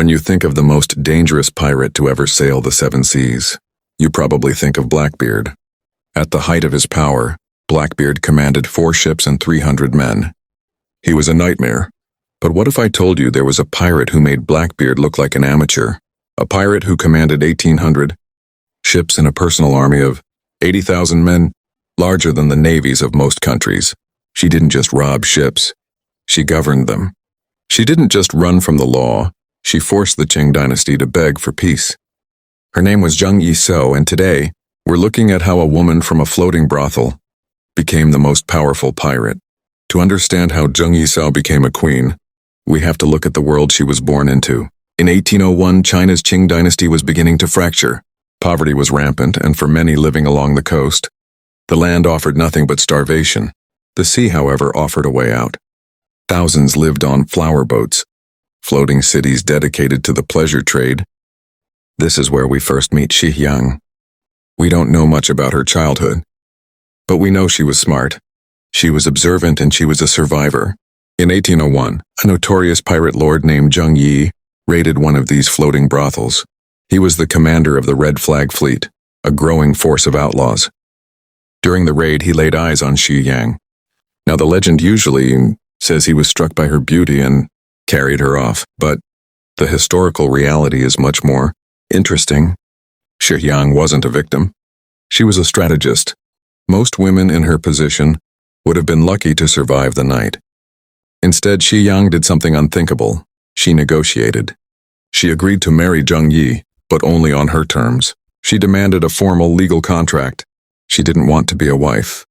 When you think of the most dangerous pirate to ever sail the seven seas, you probably think of Blackbeard. At the height of his power, Blackbeard commanded 4 ships and 300 men. He was a nightmare. But what if I told you there was a pirate who made Blackbeard look like an amateur? A pirate who commanded 1,800 ships and a personal army of 80,000 men, larger than the navies of most countries. She didn't just rob ships. She governed them. She didn't just run from the law. She forced the Qing dynasty to beg for peace. Her name was Zheng Yi Sao, and today, we're looking at how a woman from a floating brothel became the most powerful pirate. To understand how Zheng Yi Sao became a queen, we have to look at the world she was born into. In 1801, China's Qing dynasty was beginning to fracture. Poverty was rampant, and for many living along the coast, the land offered nothing but starvation. The sea, however, offered a way out. Thousands lived on flower boats, floating cities dedicated to the pleasure trade. This is where we first meet Shi Yang. We don't know much about her childhood, but we know she was smart. She was observant, and she was a survivor. In 1801, a notorious pirate lord named Zheng Yi raided one of these floating brothels. He was the commander of the Red Flag Fleet, a growing force of outlaws. During the raid, he laid eyes on Shi Yang. Now, the legend usually says he was struck by her beauty and carried her off, but the historical reality is much more interesting. Shi Yang wasn't a victim. She was a strategist. Most women in her position would have been lucky to survive the night. Instead, Shi Yang did something unthinkable. She negotiated. She agreed to marry Zheng Yi, but only on her terms. She demanded a formal legal contract. She didn't want to be a wife.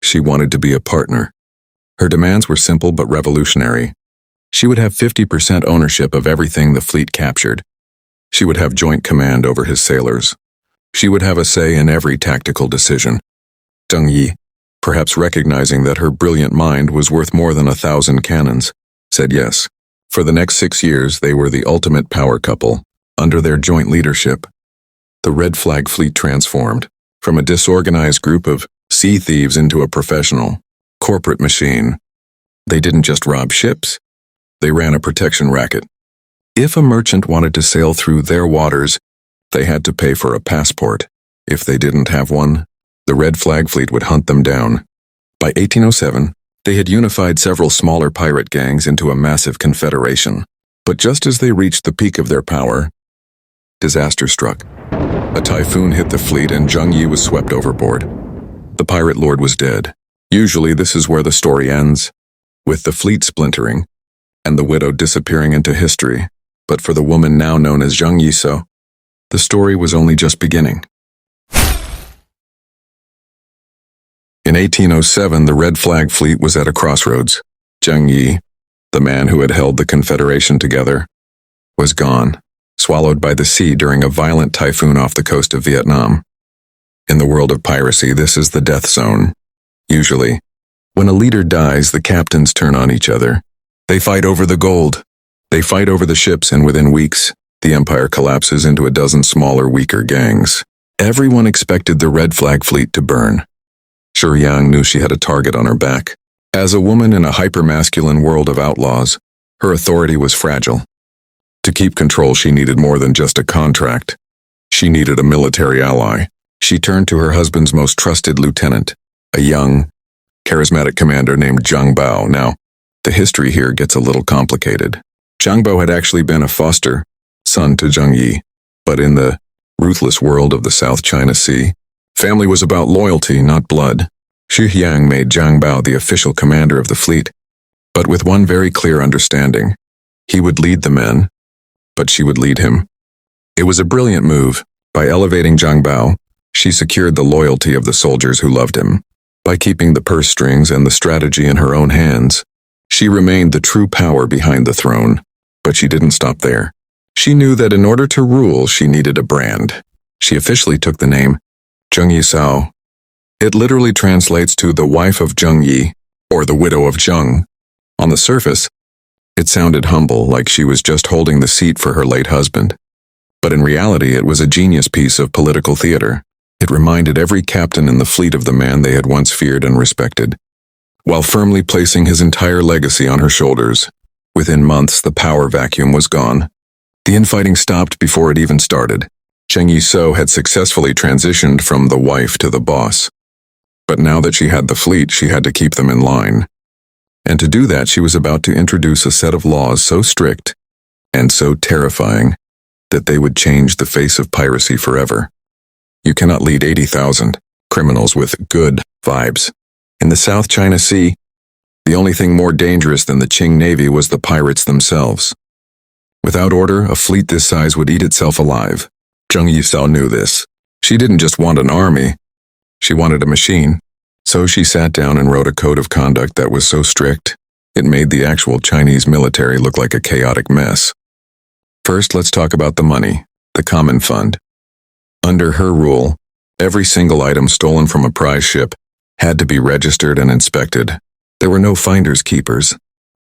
She wanted to be a partner. Her demands were simple but revolutionary. She would have 50% ownership of everything the fleet captured. She would have joint command over his sailors. She would have a say in every tactical decision. Zheng Yi, perhaps recognizing that her brilliant mind was worth more than 1,000 cannons, said yes. For the next 6 years, they were the ultimate power couple. Under their joint leadership, the Red Flag Fleet transformed from a disorganized group of sea thieves into a professional, corporate machine. They didn't just rob ships. They ran a protection racket. If a merchant wanted to sail through their waters, they had to pay for a passport. If they didn't have one, the Red Flag Fleet would hunt them down. By 1807, they had unified several smaller pirate gangs into a massive confederation. But just as they reached the peak of their power, disaster struck. A typhoon hit the fleet and Zheng Yi was swept overboard. The pirate lord was dead. Usually this is where the story ends, with the fleet splintering and the widow disappearing into history. But for the woman now known as Zheng Yi Sao, the story was only just beginning. In 1807, the Red Flag Fleet was at a crossroads. Zheng Yi, the man who had held the Confederation together, was gone, swallowed by the sea during a violent typhoon off the coast of Vietnam. In the world of piracy, this is the death zone. Usually, when a leader dies, the captains turn on each other. They fight over the gold. They fight over the ships, and within weeks, the empire collapses into a dozen smaller, weaker gangs. Everyone expected the Red Flag Fleet to burn. Shi Yang knew she had a target on her back. As a woman in a hyper-masculine world of outlaws, her authority was fragile. To keep control, she needed more than just a contract. She needed a military ally. She turned to her husband's most trusted lieutenant, a young, charismatic commander named Zhang Bao. Now, the history here gets a little complicated. Zhang Bao had actually been a foster son to Zheng Yi, but in the ruthless world of the South China Sea, family was about loyalty, not blood. Shi Yang made Zhang Bao the official commander of the fleet, but with one very clear understanding. He would lead the men, but she would lead him. It was a brilliant move. By elevating Zhang Bao, she secured the loyalty of the soldiers who loved him. By keeping the purse strings and the strategy in her own hands, she remained the true power behind the throne. But she didn't stop there. She knew that in order to rule, she needed a brand. She officially took the name Zheng Yi Sao. It literally translates to the wife of Zheng Yi, or the widow of Zheng. On the surface, it sounded humble, like she was just holding the seat for her late husband. But in reality, it was a genius piece of political theater. It reminded every captain in the fleet of the man they had once feared and respected, while firmly placing his entire legacy on her shoulders. Within months, the power vacuum was gone. The infighting stopped before it even started. Zheng Yi Sao had successfully transitioned from the wife to the boss. But now that she had the fleet, she had to keep them in line. And to do that, she was about to introduce a set of laws so strict and so terrifying that they would change the face of piracy forever. You cannot lead 80,000 criminals with good vibes. In the South China Sea, the only thing more dangerous than the Qing Navy was the pirates themselves. Without order, a fleet this size would eat itself alive. Zheng Yi Sao knew this. She didn't just want an army. She wanted a machine. So she sat down and wrote a code of conduct that was so strict, it made the actual Chinese military look like a chaotic mess. First, let's talk about the money, the common fund. Under her rule, every single item stolen from a prize ship had to be registered and inspected. There were no finders keepers.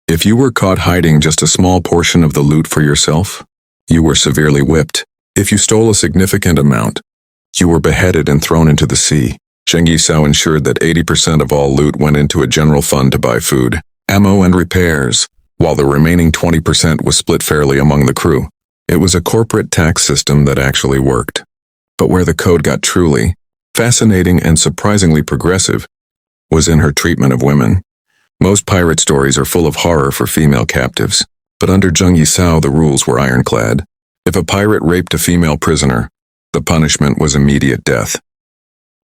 If you were caught hiding just a small portion of the loot for yourself, you were severely whipped. If you stole a significant amount, you were beheaded and thrown into the sea. Zheng Yi Sao ensured that 80% of all loot went into a general fund to buy food, ammo, and repairs, while the remaining 20% was split fairly among the crew. It was a corporate tax system that actually worked. But where the code got truly fascinating and surprisingly progressive was in her treatment of women. Most pirate stories are full of horror for female captives, but under Zheng Yi Sao the rules were ironclad. If a pirate raped a female prisoner, the punishment was immediate death.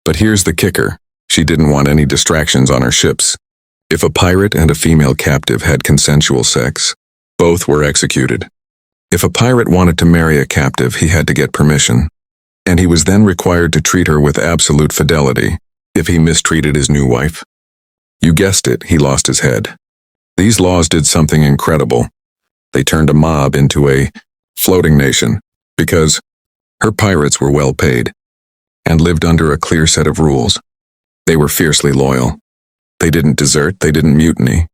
But here's the kicker. She didn't want any distractions on her ships. If a pirate and a female captive had consensual sex, both were executed. If a pirate wanted to marry a captive, he had to get permission, and he was then required to treat her with absolute fidelity. If he mistreated his new wife, you guessed it, he lost his head. These laws did something incredible. They turned a mob into a floating nation, because her pirates were well paid and lived under a clear set of rules. They were fiercely loyal. They didn't desert, they didn't mutiny,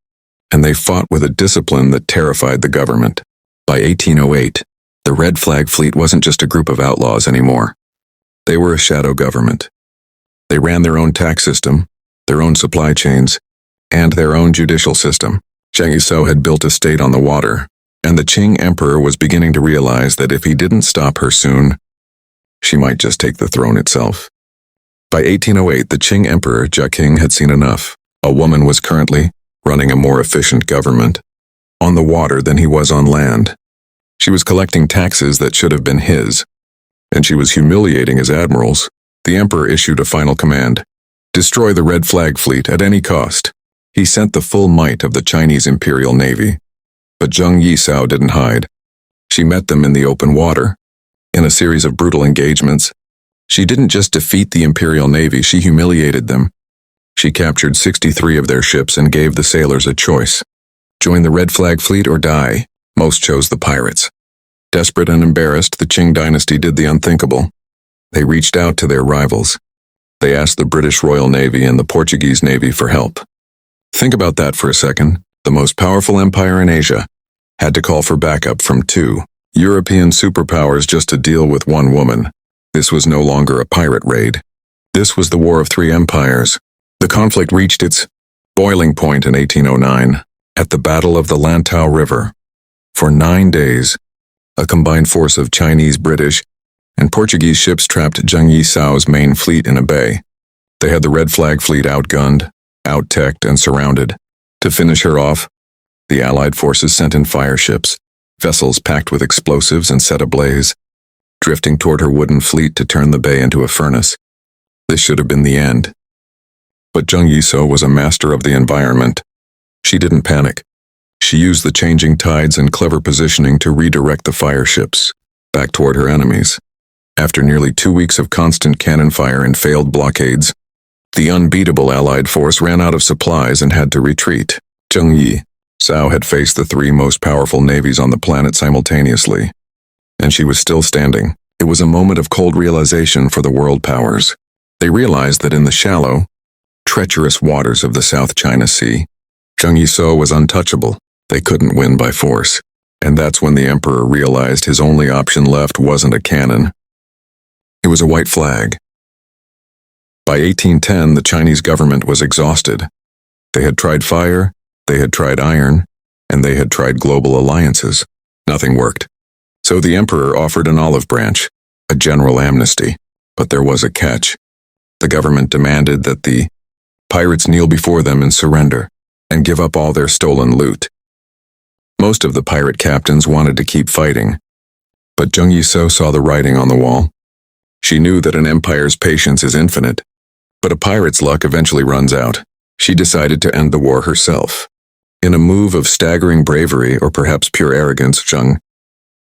and they fought with a discipline that terrified the government. By 1808, the Red Flag Fleet wasn't just a group of outlaws anymore. They were a shadow government. They ran their own tax system, their own supply chains, and their own judicial system. Zheng Yi Sao had built a state on the water, and the Qing emperor was beginning to realize that if he didn't stop her soon, she might just take the throne itself. By 1808, the Qing emperor, Zheng, had seen enough. A woman was currently running a more efficient government on the water than he was on land. She was collecting taxes that should have been his, and she was humiliating his admirals. The emperor issued a final command: destroy the Red Flag Fleet at any cost. He sent the full might of the Chinese Imperial Navy. But Zheng Yi Sao didn't hide. She met them in the open water. In a series of brutal engagements, she didn't just defeat the Imperial Navy, she humiliated them. She captured 63 of their ships and gave the sailors a choice: join the Red Flag Fleet or die. Most chose the pirates. Desperate and embarrassed, the Qing dynasty did the unthinkable. They reached out to their rivals. They asked the British Royal Navy and the Portuguese Navy for help. Think about that for a second. The most powerful empire in Asia had to call for backup from two European superpowers just to deal with one woman. This was no longer a pirate raid. This was the War of Three Empires. The conflict reached its boiling point in 1809 at the Battle of the Lantau River. For 9 days, a combined force of Chinese, British, and Portuguese ships trapped Zheng Yi Sao's main fleet in a bay. They had the Red Flag Fleet outgunned, out-teched, and surrounded. To finish her off, the Allied forces sent in fire ships, vessels packed with explosives and set ablaze, drifting toward her wooden fleet to turn the bay into a furnace. This should have been the end. But Zheng Yi Sao was a master of the environment. She didn't panic. She used the changing tides and clever positioning to redirect the fire ships back toward her enemies. After nearly 2 weeks of constant cannon fire and failed blockades, the unbeatable Allied force ran out of supplies and had to retreat. Zheng Yi Sao had faced the three most powerful navies on the planet simultaneously, and she was still standing. It was a moment of cold realization for the world powers. They realized that in the shallow, treacherous waters of the South China Sea, Zheng Yi Sao was untouchable. They couldn't win by force, and that's when the emperor realized his only option left wasn't a cannon. It was a white flag. By 1810, the Chinese government was exhausted. They had tried fire, they had tried iron, and they had tried global alliances. Nothing worked. So the emperor offered an olive branch, a general amnesty, but there was a catch. The government demanded that the pirates kneel before them and surrender, and give up all their stolen loot. Most of the pirate captains wanted to keep fighting, but Zheng Yi Sao saw the writing on the wall. She knew that an empire's patience is infinite, but a pirate's luck eventually runs out. She decided to end the war herself. In a move of staggering bravery, or perhaps pure arrogance, Zheng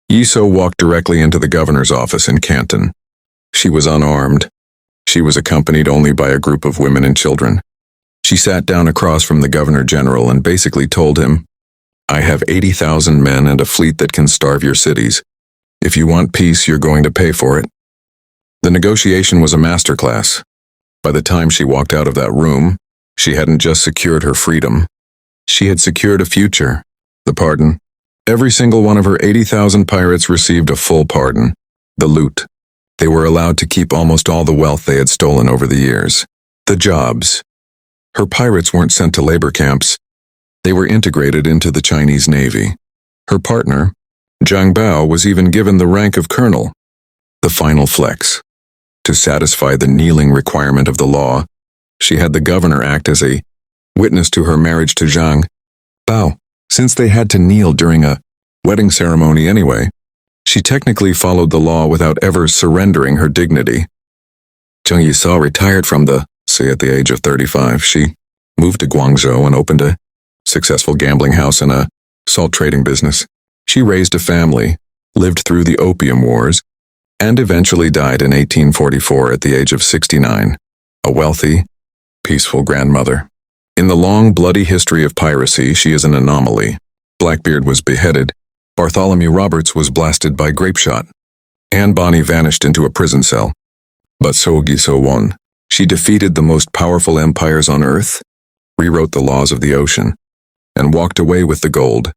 Yi Sao walked directly into the governor's office in Canton. She was unarmed. She was accompanied only by a group of women and children. She sat down across from the governor-general and basically told him, "I have 80,000 men and a fleet that can starve your cities. If you want peace, you're going to pay for it." The negotiation was a masterclass. By the time she walked out of that room, she hadn't just secured her freedom. She had secured a future. The pardon. Every single one of her 80,000 pirates received a full pardon. The loot. They were allowed to keep almost all the wealth they had stolen over the years. The jobs. Her pirates weren't sent to labor camps. They were integrated into the Chinese Navy. Her partner, Zhang Bao, was even given the rank of colonel. The final flex. To satisfy the kneeling requirement of the law, she had the governor act as a witness to her marriage to Zhang Bao. Since they had to kneel during a wedding ceremony anyway, she technically followed the law without ever surrendering her dignity. Zheng Yi Sao retired from the sea at the age of 35. She moved to Guangzhou and opened a successful gambling house and a salt trading business. She raised a family, lived through the Opium Wars, and eventually died in 1844 at the age of 69, a wealthy, peaceful grandmother. In the long, bloody history of piracy, she is an anomaly. Blackbeard was beheaded, Bartholomew Roberts was blasted by grapeshot, Anne Bonny vanished into a prison cell. But Zheng Yi Sao won. She defeated the most powerful empires on Earth, rewrote the laws of the ocean, and walked away with the gold.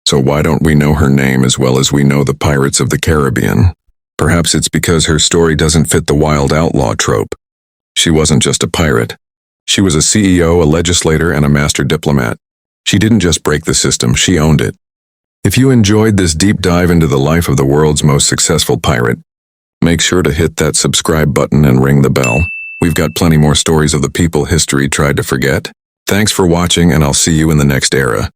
So why don't we know her name as well as we know the pirates of the Caribbean? Perhaps it's because her story doesn't fit the wild outlaw trope. She wasn't just a pirate. She was a CEO, a legislator, and a master diplomat. She didn't just break the system, she owned it. If you enjoyed this deep dive into the life of the world's most successful pirate, make sure to hit that subscribe button and ring the bell. We've got plenty more stories of the people history tried to forget. Thanks for watching, and I'll see you in the next era.